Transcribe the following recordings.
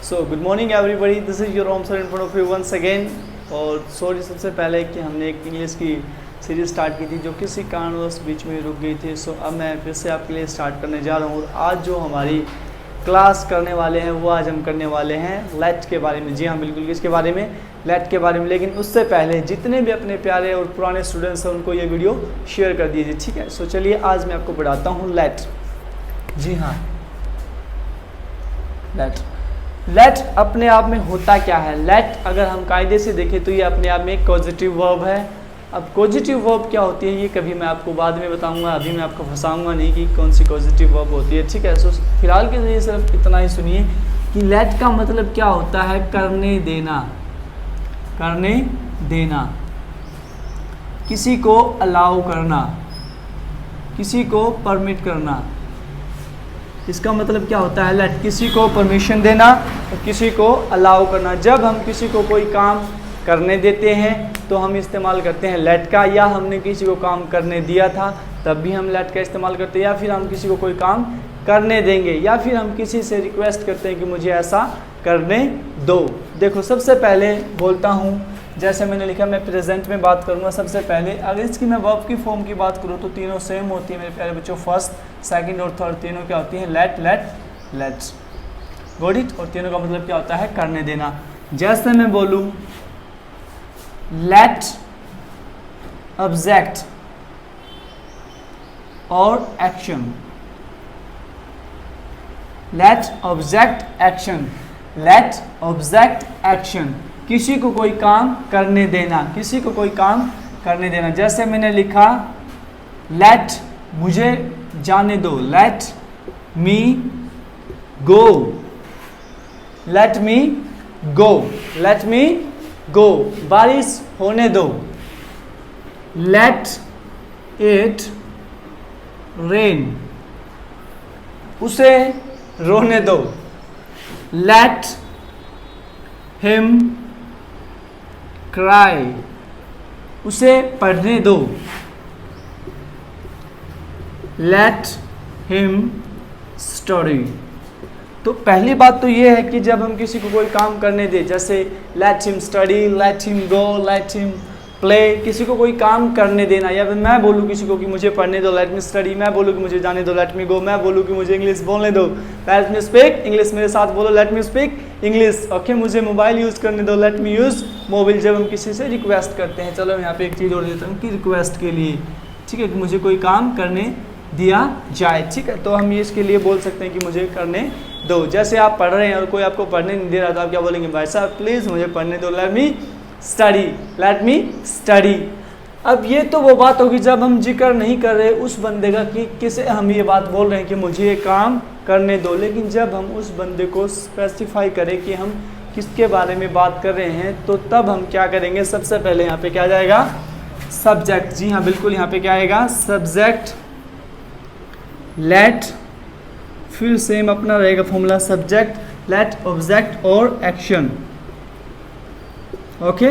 So good morning everybody, this is your home sir in front of you once again. और sorry सबसे पहले कि हमने एक इंग्लिश की सीरीज़ स्टार्ट की थी जो किसी कारणवश बीच में रुक गई थी। सो अब मैं फिर से आपके लिए स्टार्ट करने जा रहा हूँ। और आज जो हमारी क्लास करने वाले हैं वो आज हम करने वाले हैं लेट के बारे में। जी हाँ, बिल्कुल किसके बारे में? लेट के बारे में। लेकिन उससे पहले जितने भी अपने प्यारे और पुराने स्टूडेंट्स हैं उनको ये वीडियो शेयर कर दीजिए, ठीक है। सो चलिए आज मैं आपको पढ़ाता हूँ लेट। जी हाँ, लेट अपने आप में होता क्या है? लेट अगर हम कायदे से देखें तो ये अपने आप में एक पॉजिटिव वर्ब है। अब पॉजिटिव वर्ब क्या होती है ये कभी मैं आपको बाद में बताऊंगा, अभी मैं आपको फंसाऊंगा नहीं कि कौन सी पॉजिटिव वर्ब होती है, ठीक है। सो फिलहाल के लिए सिर्फ इतना ही सुनिए कि लेट का मतलब क्या होता है? करने देना, करने देना, किसी को अलाउ करना, किसी को परमिट करना। इसका मतलब क्या होता है? लेट किसी को परमिशन देना और किसी को अलाउ करना। जब हम किसी को कोई काम करने देते हैं तो हम इस्तेमाल करते हैं लेट का, या हमने किसी को काम करने दिया था तब भी हम लेट का इस्तेमाल करते हैं, या फिर हम किसी को कोई काम करने देंगे, या फिर हम किसी से रिक्वेस्ट करते हैं कि मुझे ऐसा करने दो। देखो सबसे पहले बोलता हूँ, जैसे मैंने लिखा मैं प्रेजेंट में बात करूँगा। सबसे पहले अगर इसकी मैं वर्ब की फॉर्म की बात करूँ तो तीनों सेम होती है मेरे प्यारे बच्चों। फर्स्ट, सेकंड और थर्ड तीनों क्या होती हैं? Let let let's, got it. और तीनों का मतलब क्या होता है? करने देना। जैसे मैं बोलूँ लेट ऑब्जेक्ट और action, let object action, let object action, किसी को कोई काम करने देना, किसी को कोई काम करने देना। जैसे मैंने लिखा लेट मुझे जाने दो, late me go, late me go, late me गो, बारिश होने दो, लेट इट रेन, उसे रोने दो, लेट हिम क्राई, उसे पढ़ने दो, लेट हिम स्टडी। तो पहली बात तो ये है कि जब हम किसी को कोई काम करने दें, जैसे let him study, let him go, let him play, किसी को कोई काम करने देना, या फिर मैं बोलूँ किसी को कि मुझे पढ़ने दो, लेट मी स्टडी, मैं बोलूँ कि मुझे जाने दो, लेट मी गो, मैं बोलूँ कि मुझे इंग्लिश बोलने दो, लेट मी स्पीक इंग्लिश, मेरे साथ बोलो let me speak English, okay. मुझे मोबाइल यूज़ करने दो, लेट मी यूज़ मोबाइल। जब हम किसी से रिक्वेस्ट करते हैं, चलो यहाँ पे एक चीज़ और देता हूँ कि रिक्वेस्ट के लिए, ठीक है, कि मुझे कोई काम करने दिया जाए, ठीक है, तो हम ये इसके लिए बोल सकते हैं कि मुझे करने दो। जैसे आप पढ़ रहे हैं और कोई आपको पढ़ने नहीं दे रहा तो आप क्या बोलेंगे? भाई साहब प्लीज़ मुझे पढ़ने दो, let me study, let me study. अब ये तो वो बात होगी जब हम जिक्र नहीं कर रहे उस बंदे का कि किसे हम ये बात बोल रहे हैं कि मुझे ये काम करने दो। लेकिन जब हम उस बंदे को स्पेसिफाई करें कि हम किसके बारे में बात कर रहे हैं तो तब हम क्या करेंगे? सबसे पहले यहाँ पे क्या जाएगा? सब्जेक्ट। जी हाँ बिल्कुल, यहाँ पे क्या आएगा? सब्जेक्ट, लेट, फिर सेम अपना रहेगा फॉर्मूला सब्जेक्ट, लेट, ऑब्जेक्ट और action, okay.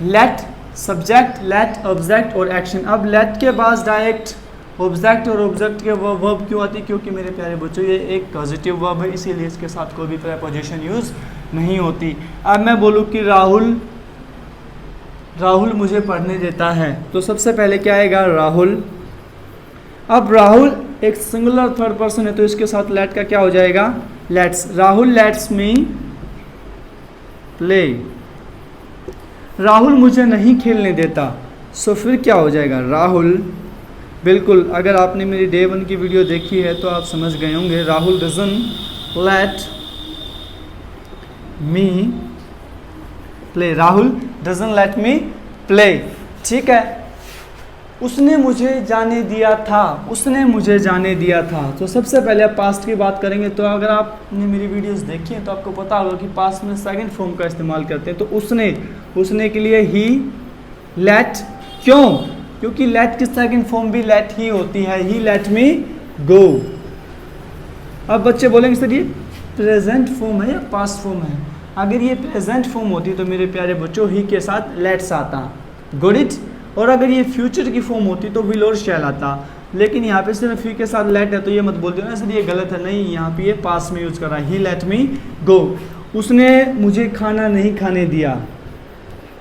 Let, subject, let, object और एक्शन। अब लेट के बाद डायरेक्ट ऑब्जेक्ट और ऑब्जेक्ट के वर्ब क्यों आती है? क्योंकि मेरे प्यारे बच्चों ये एक पॉजिटिव वर्ब है, इसीलिए इसके साथ कोई भी प्रीपोजिशन यूज़ नहीं होती। अब मैं बोलूँ कि राहुल मुझे पढ़ने देता है, तो सबसे पहले क्या आएगा? राहुल। अब राहुल एक सिंगुलर थर्ड पर्सन है तो इसके साथ लेट का क्या हो जाएगा? Let's. Rahul let's me play, Rahul मुझे नहीं खेलने देता, सो फिर क्या हो जाएगा? राहुल, बिल्कुल अगर आपने मेरी डे 1 की वीडियो देखी है तो आप समझ गए होंगे। Rahul doesn't late me play, Rahul doesn't late me play, ठीक है। उसने मुझे जाने दिया था, उसने मुझे जाने दिया था। तो सबसे पहले आप पास्ट की बात करेंगे तो अगर आपने मेरी वीडियोस देखी हैं तो आपको पता होगा कि पास्ट में सेकंड फॉर्म का इस्तेमाल करते हैं। तो उसने के लिए ही, लेट, क्यों? क्योंकि लेट की सेकंड फॉर्म भी लेट ही होती है, ही लेट मी गो। अब बच्चे बोलेंगे सर ये प्रेजेंट फॉर्म है या पास्ट फॉर्म है? अगर ये प्रेजेंट फॉर्म होती तो मेरे प्यारे बच्चों ही के साथ लेट्स आता, गॉट इट। और अगर ये फ्यूचर की फॉर्म होती तो विल और शैल आता। लेकिन यहाँ पे सिर्फ ही के साथ लेट है, तो ये मत बोल देना सर ये गलत है, नहीं, यहाँ पे ये पास में यूज कर रहा है, ही लेट मी गो। उसने मुझे खाना नहीं खाने दिया।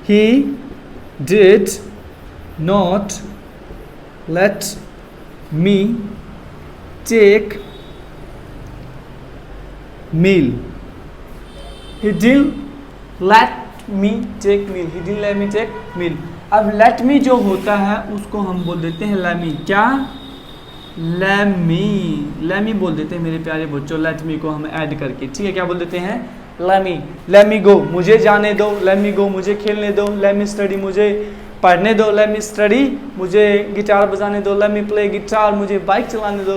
He did not let me take meal. He didn't let me take meal. He didn't let me take meal. अब let me जो होता है उसको हम बोल देते हैं let me। क्या? let me बोल देते हैं मेरे प्यारे बच्चों, let me को हम ऐड करके, ठीक है, क्या बोल देते हैं? let me go, मुझे जाने दो, let me go, मुझे खेलने दो, let me study, मुझे पढ़ने दो, let me study, मुझे गिटार बजाने दो, let me play गिटार, मुझे बाइक चलाने दो,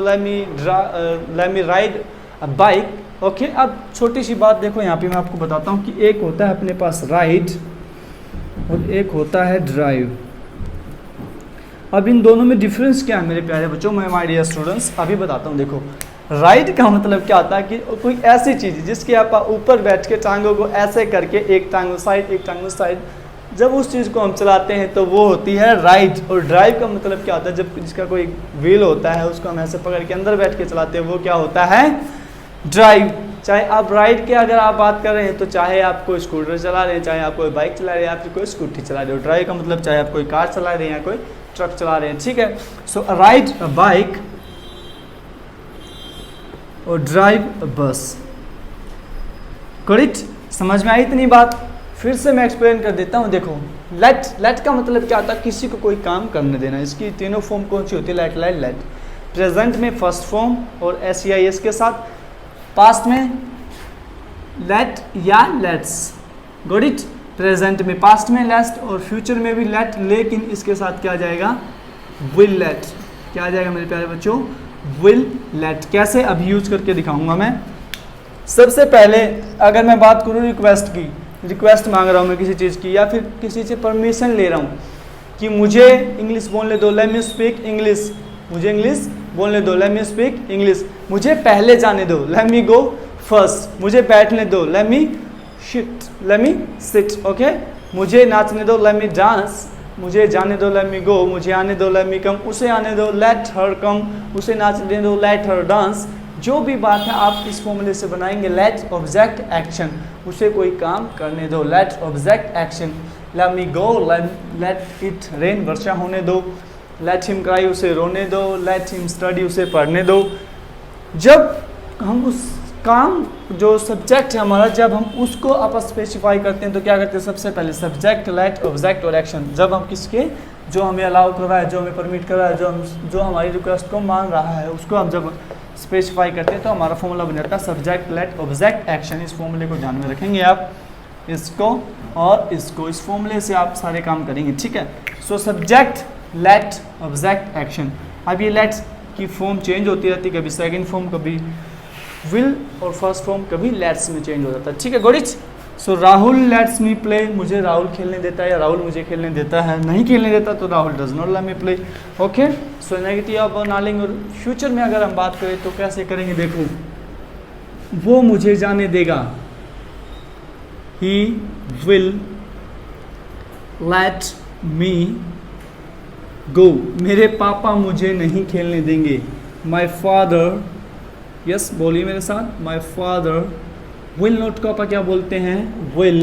let me ride a bike। Okay अब छोटी सी बात देखो यहाँ पे मैं आपको बताता हूँ कि एक होता है अपने पास राइड और एक होता है ड्राइव। अब इन दोनों में डिफरेंस क्या है मेरे प्यारे बच्चों, माय डियर स्टूडेंट्स अभी बताता हूँ। देखो राइड का मतलब क्या होता है कि कोई ऐसी चीज़ जिसके आप ऊपर बैठ के टांगों को ऐसे करके एक टांग साइड एक टांग साइड, जब उस चीज़ को हम चलाते हैं तो वो होती है राइड। और ड्राइव का मतलब क्या होता है, जब जिसका कोई व्हील होता है उसको हम ऐसे पकड़ के अंदर बैठ के चलाते हैं, वो क्या होता है? ड्राइव। चाहे आप राइड के अगर आप बात कर रहे हैं तो चाहे आप कोई स्कूटर चला रहे हैं, चाहे आप कोई बाइक चला रहे हैं, आप कोई स्कूटी चला रहे हो। ड्राइव का मतलब चाहे आप कोई कार चला रहे हैं या कोई ट्रक चला रहे हैं, ठीक है। सो राइड अ बाइक और ड्राइव अ बस। करेक्ट? समझ में आई इतनी बात? फिर से मैं एक्सप्लेन कर देता हूँ। देखो लेट का मतलब क्या होता है? किसी को कोई काम करने देना। इसकी तीनों फॉर्म कौन सी होती है? लेट। प्रेजेंट में फर्स्ट फॉर्म और SEIS के साथ, पास्ट में लेट या लेट्स। Got it? प्रेजेंट में पास्ट में लेट और फ्यूचर में भी लेट, लेकिन इसके साथ क्या आ जाएगा? Will let. क्या आ जाएगा मेरे प्यारे बच्चों? Will let. कैसे? अभी यूज करके दिखाऊंगा मैं। सबसे पहले अगर मैं बात करूँ रिक्वेस्ट की, रिक्वेस्ट मांग रहा हूँ मैं किसी चीज़ की, या फिर किसी से परमिशन ले रहा हूँ कि मुझे इंग्लिश बोलने दो, लेट मी स्पीक इंग्लिश, मुझे इंग्लिश बोलने दो, लेट मी स्पीक इंग्लिश। मुझे पहले जाने दो, लेट मी गो फर्स्ट। मुझे बैठने दो, लेट मी सिट। ओके, मुझे नाचने दो, लेट मी डांस। मुझे जाने दो, लेट मी गो। मुझे आने दो, लेट मी कम। उसे आने दो, लेट हर कम। उसे नाचने दो, लेट हर डांस। जो भी बात है आप इस फॉर्मूले से बनाएंगे, लेट ऑब्जेक्ट एक्शन। उसे कोई काम करने दो, let object action. Let me go, let it rain, वर्षा होने दो। लेट हिम क्राई, उसे रोने दो। लेट हिम स्टडी, उसे पढ़ने दो। जब हम उस काम जो सब्जेक्ट है हमारा, जब हम उसको आप स्पेसिफाई करते हैं तो क्या करते हैं? सबसे पहले सब्जेक्ट, लेट, ऑब्जेक्ट और एक्शन। जब हम किसके, जो हमें अलाउ कर रहा है, जो हमें परमिट कर रहा है, जो हमारी रिक्वेस्ट को मान रहा है, उसको हम जब स्पेसिफाई करते हैं तो हमारा फॉर्मूला बन जाता है सब्जेक्ट, लेट, ऑब्जेक्ट, एक्शन। इस फॉर्मूले को ध्यान में रखेंगे आप, इसको और इसको, इस फॉर्मूले से आप सारे काम करेंगे, ठीक है। So subject, let, object, action. अब ये लेट की फॉर्म चेंज होती रहती है, कभी सेकंड फॉर्म, कभी विल, और फर्स्ट फॉर्म कभी लेट्स में चेंज हो जाता है, ठीक है। गोडिच? सो राहुल लेट्स मी प्ले, मुझे राहुल खेलने देता है या राहुल मुझे खेलने देता है। नहीं खेलने देता तो Rahul does not let me play. Okay, so negative of नालिंग। और फ्यूचर में अगर हम बात करें तो कैसे करेंगे? देखो, वो मुझे जाने देगा, ही विल लेट मी गो। मेरे पापा मुझे नहीं खेलने देंगे, माई फादर, यस बोलिए मेरे साथ, माई फादर विल नॉट का क्या बोलते हैं? Will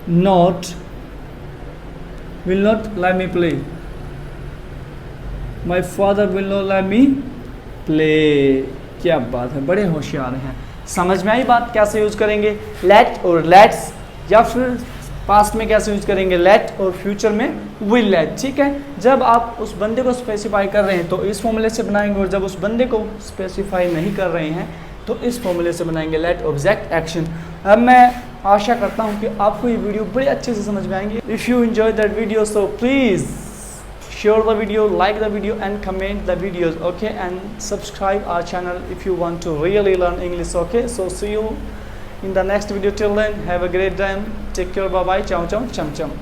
not let me play. My father will not let me play. क्या बात है, बड़े होशियार हैं। समझ में आई बात? कैसे यूज करेंगे लेट और लेट्स, या फिर पास्ट में कैसे यूज करेंगे लेट, और फ्यूचर में विल लेट, ठीक है। जब आप उस बंदे को स्पेसिफाई कर रहे हैं तो इस फॉर्मूले से बनाएंगे, और जब उस बंदे को स्पेसिफाई नहीं कर रहे हैं तो इस फॉर्मूले से बनाएंगे लेट, ऑब्जेक्ट, एक्शन। अब मैं आशा करता हूं कि आपको ये वीडियो बड़े अच्छे से समझ में आएंगे। If you enjoy that video so please share the video, like the video and comment the videos, okay, and subscribe our channel if you want to really learn English, okay. So see you in the next video. Till then, have a great time, take care, bye bye, ciao ciao, cham cham.